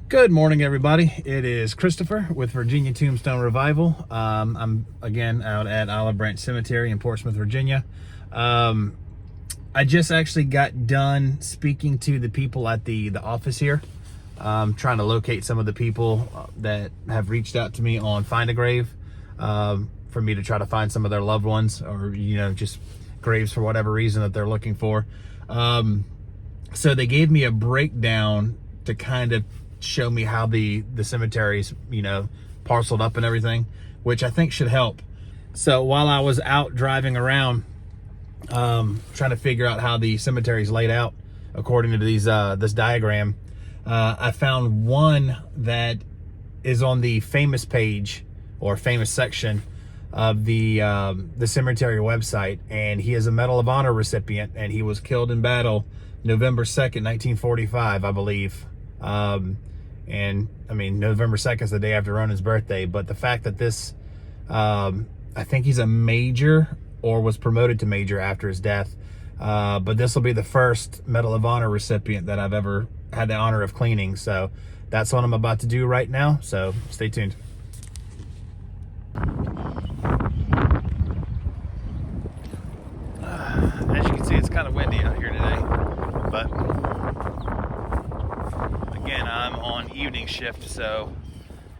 Good morning, everybody. It is Christopher with Virginia Tombstone Revival. I'm again out at Olive Branch Cemetery in Portsmouth, Virginia. I just actually got done speaking to the people at the office here, trying to locate some of the people that have reached out to me on Find a Grave, for me to try to find some of their loved ones, or just graves for whatever reason that they're looking for. So they gave me a breakdown to kind of show me how the cemeteries, parceled up and everything, which I think should help. So while I was out driving around, trying to figure out how the cemetery's laid out according to these this diagram, I found one that is on the famous page or famous section of the cemetery website, and he is a Medal of Honor recipient, and he was killed in battle November 2nd, 1945, I believe. And I mean, November 2nd is the day after Ronan's birthday, but the fact that this, I think he's a major or was promoted to major after his death. But this will be the first Medal of Honor recipient that I've ever had the honor of cleaning. So that's what I'm about to do right now. So stay tuned. As you can see, it's kind of windy out here today, but again, I'm on evening shift, so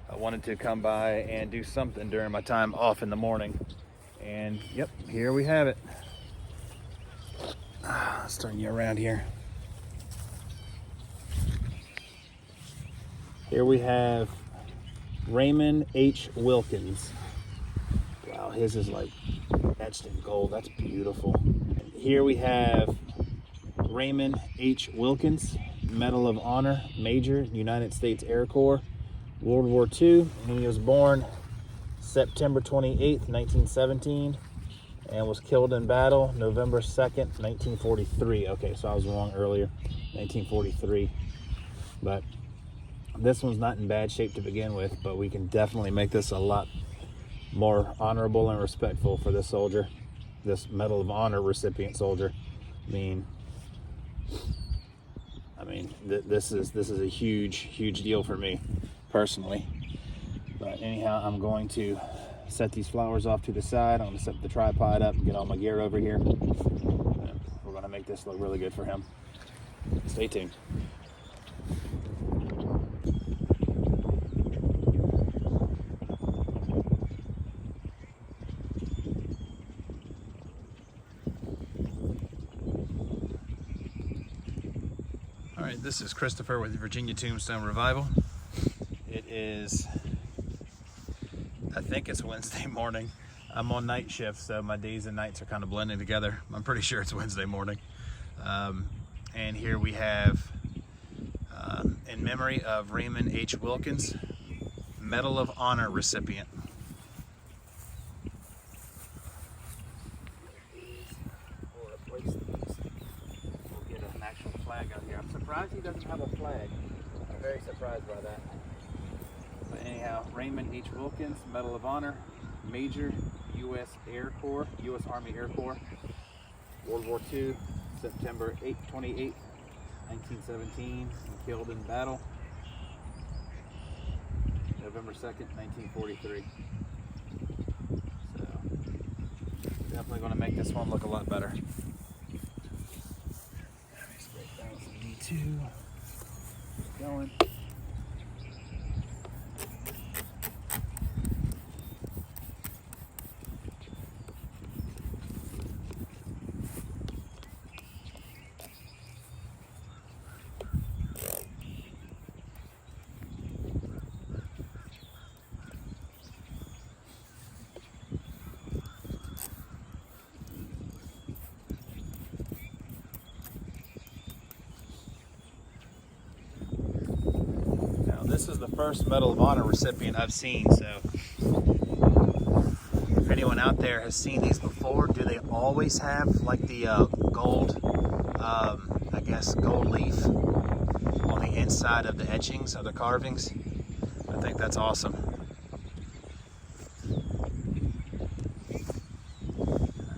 I wanted to come by and do something during my time off in the morning. And yep, here we have it. Let's turn you around here. Here we have Raymond H. Wilkins. Wow, his is like etched in gold. That's beautiful. And here we have Raymond H. Wilkins, Medal of Honor, Major, United States Air Corps, World War II, and he was born September 28th, 1917, and was killed in battle November 2nd, 1943. Okay, so I was wrong earlier, 1943. But this one's not in bad shape to begin with, but we can definitely make this a lot more honorable and respectful for this soldier, this Medal of Honor recipient soldier. I mean, this is a huge deal for me personally. But anyhow, I'm going to set these flowers off to the side. I'm going to set the tripod up and get all my gear over here. And we're going to make this look really good for him. Stay tuned. All right, this is Christopher with Virginia Tombstone Revival. It is, I think it's Wednesday morning. I'm on night shift, so my days and nights are kind of blending together. I'm pretty sure it's Wednesday morning. And here we have, in memory of Raymond H. Wilkins, Medal of Honor recipient. Flag out here. I'm surprised he doesn't have a flag. I'm very surprised by that. But anyhow, Raymond H. Wilkins, Medal of Honor, Major, U.S. Air Corps, U.S. Army Air Corps, World War II, September 28th, 1917, and killed in battle, November 2nd, 1943. So, definitely going to make this one look a lot better. D2, going. This is the first Medal of Honor recipient I've seen, so if anyone out there has seen these before, do they always have like the gold, I guess gold leaf on the inside of the etchings of the carvings? I think that's awesome.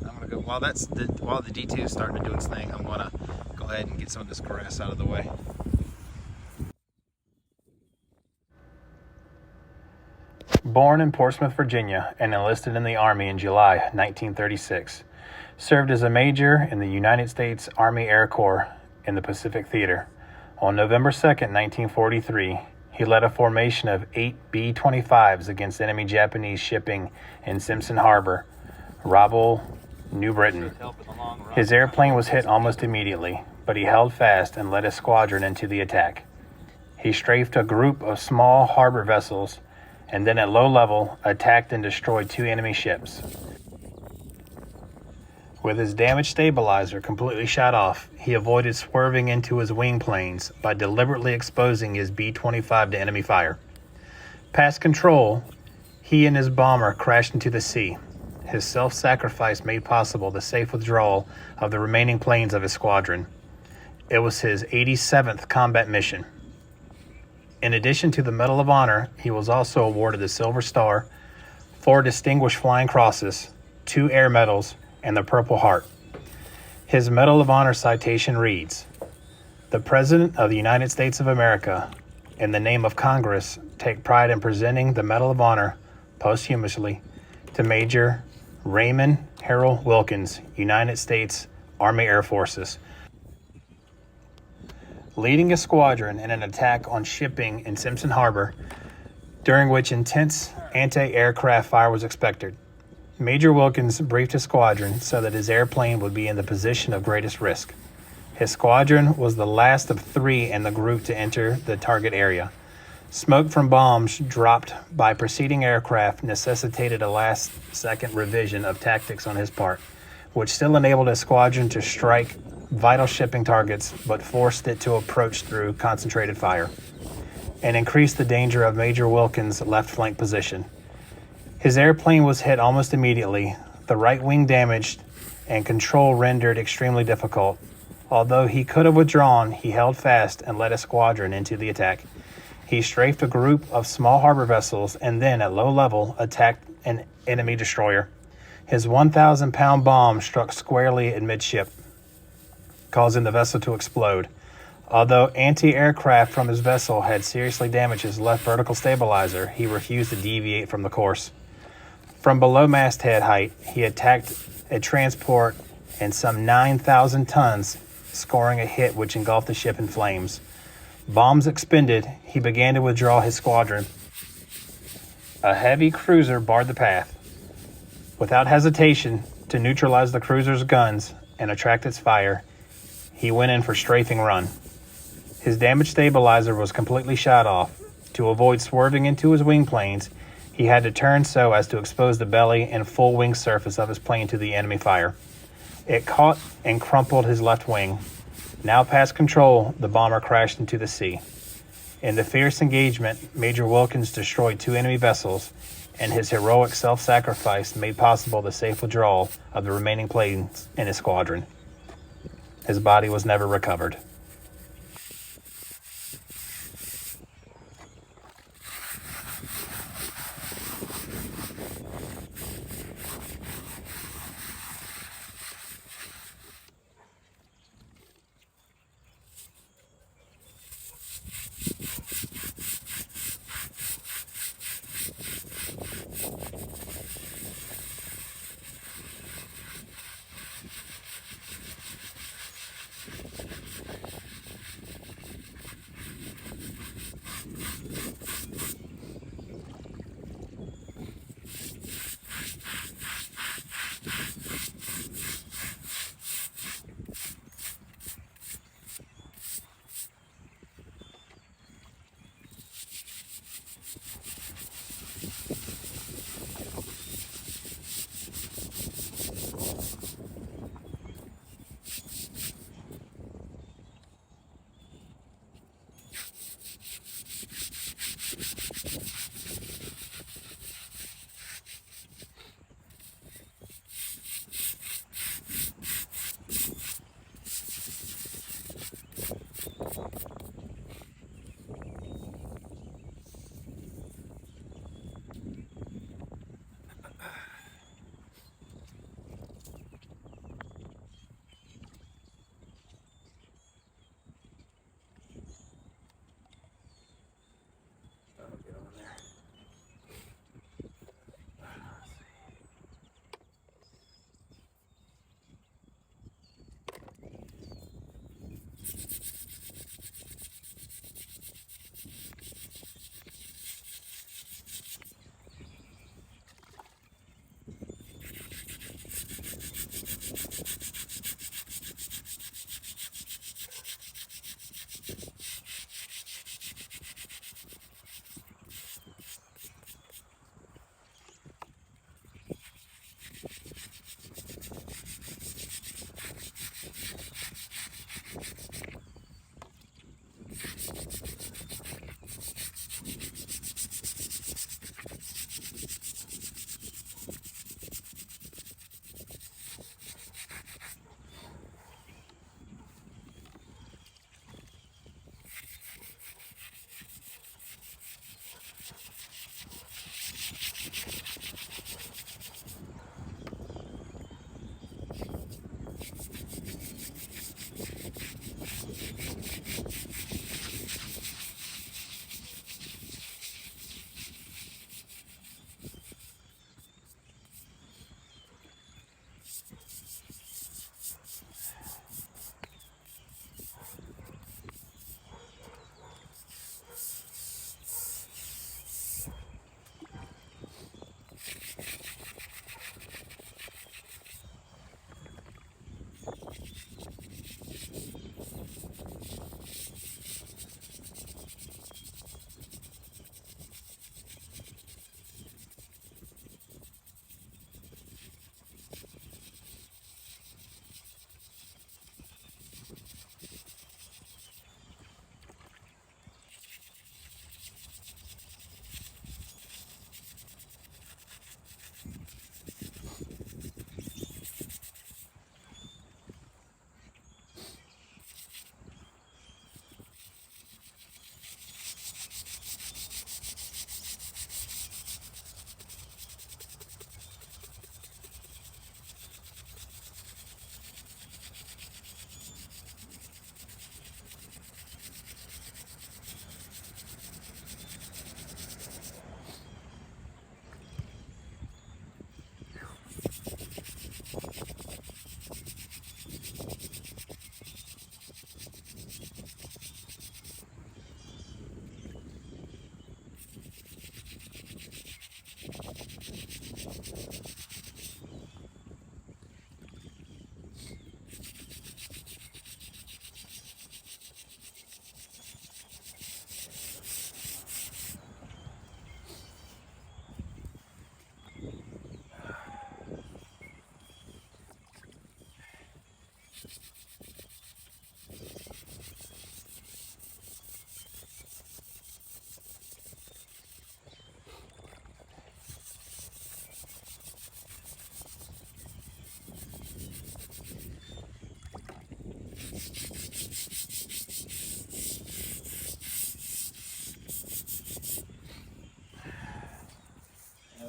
I'm gonna go, while the D2 is starting to do its thing, I'm gonna go ahead and get some of this grass out of the way. Born in Portsmouth, Virginia, and enlisted in the Army in July 1936. Served as a major in the United States Army Air Corps in the Pacific Theater. On November 2, 1943, he led a formation of 8 B-25s against enemy Japanese shipping in Simpson Harbor, Rabaul, New Britain. His airplane was hit almost immediately, but he held fast and led his squadron into the attack. He strafed a group of small harbor vessels and then at low level attacked and destroyed 2 enemy ships. With his damaged stabilizer completely shot off, he avoided swerving into his wing planes by deliberately exposing his B-25 to enemy fire. Past control, he and his bomber crashed into the sea. His self-sacrifice made possible the safe withdrawal of the remaining planes of his squadron. It was his 87th combat mission. In addition to the Medal of Honor, he was also awarded the Silver Star, 4 Distinguished Flying Crosses, 2 Air Medals, and the Purple Heart. His Medal of Honor citation reads, "The President of the United States of America, in the name of Congress, take pride in presenting the Medal of Honor posthumously to Major Raymond Harold Wilkins, United States Army Air Forces, leading a squadron in an attack on shipping in Simpson Harbor, during which intense anti-aircraft fire was expected. Major Wilkins briefed his squadron so that his airplane would be in the position of greatest risk. His squadron was the last of 3 in the group to enter the target area. Smoke from bombs dropped by preceding aircraft necessitated a last-second revision of tactics on his part, which still enabled his squadron to strike vital shipping targets but forced it to approach through concentrated fire and increased the danger of Major Wilkins' left flank position. His airplane was hit almost immediately, the right wing damaged, and control rendered extremely difficult. Although he could have withdrawn, he held fast and led a squadron into the attack. He strafed a group of small harbor vessels and then, at low level, attacked an enemy destroyer. His 1,000-pound bomb struck squarely in midship, causing the vessel to explode. Although anti-aircraft from his vessel had seriously damaged his left vertical stabilizer, he refused to deviate from the course. From below masthead height, he attacked a transport and some 9,000 tons, scoring a hit which engulfed the ship in flames. Bombs expended, he began to withdraw his squadron. A heavy cruiser barred the path. Without hesitation, to neutralize the cruiser's guns and attract its fire, he went in for strafing run. His damaged stabilizer was completely shot off. To avoid swerving into his wing planes, he had to turn so as to expose the belly and full wing surface of his plane to the enemy fire. It caught and crumpled his left wing. Now past control, the bomber crashed into the sea. In the fierce engagement, Major Wilkins destroyed 2 enemy vessels, and his heroic self-sacrifice made possible the safe withdrawal of the remaining planes in his squadron. His body was never recovered.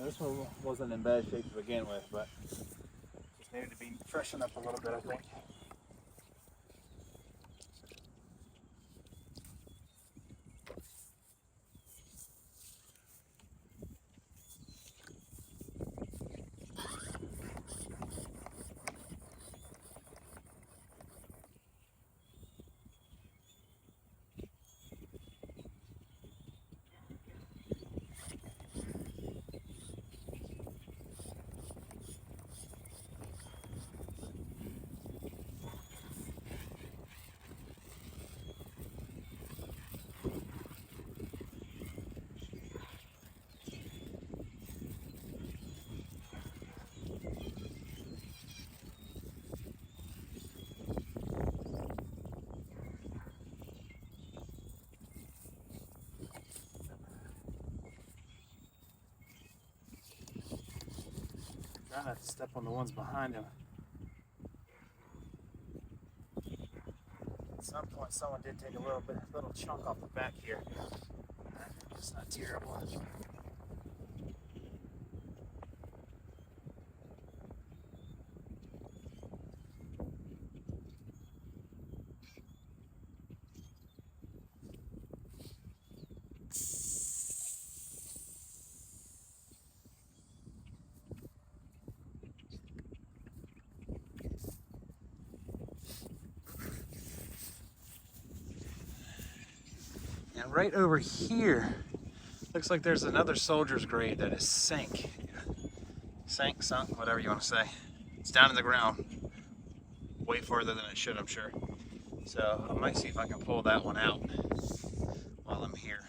This one wasn't in bad shape to begin with, but just needed to be freshened up a little bit, I think. Try not to step on the ones behind him. At some point, someone did take a little chunk off the back here. It's not terrible. And right over here, looks like there's another soldier's grave that is sunk, whatever you want to say. It's down in the ground, way further than it should, I'm sure. So I might see if I can pull that one out while I'm here.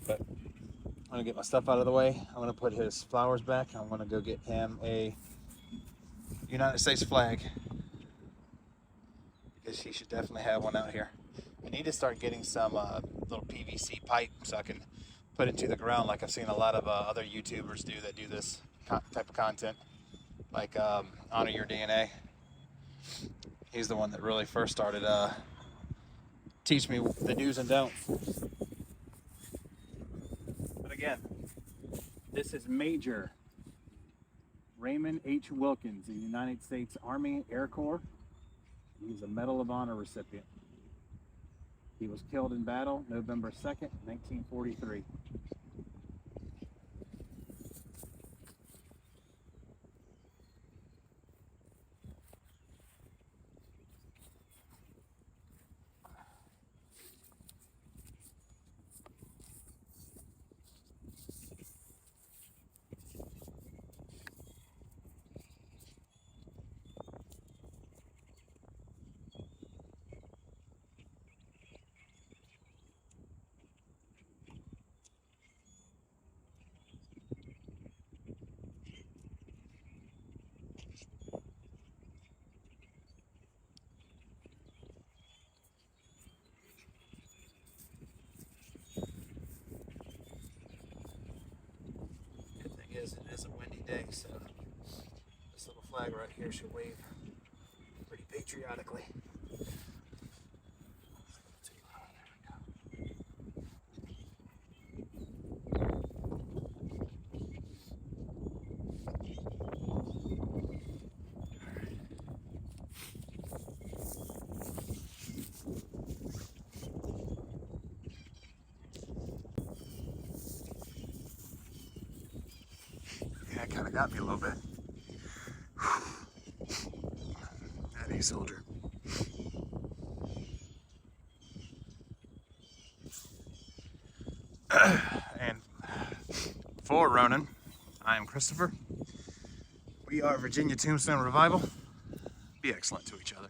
But I'm gonna get my stuff out of the way. I'm gonna put his flowers back. I'm gonna go get him a United States flag, because he should definitely have one out here. I need to start getting some little PVC pipe so I can put it to the ground, like I've seen a lot of other YouTubers do that do this type of content, like Honor Your DNA. He's the one that really first started teach me the do's and don'ts. But again, this is Major Raymond H. Wilkins, the United States Army Air Corps. He's a Medal of Honor recipient. He was killed in battle November 2nd, 1943. It is a windy day, so this little flag right here should wave pretty patriotically. That kind of got me a little bit. That A soldier. And for Ronin, I am Christopher. We are Virginia Tombstone Revival. Be excellent to each other.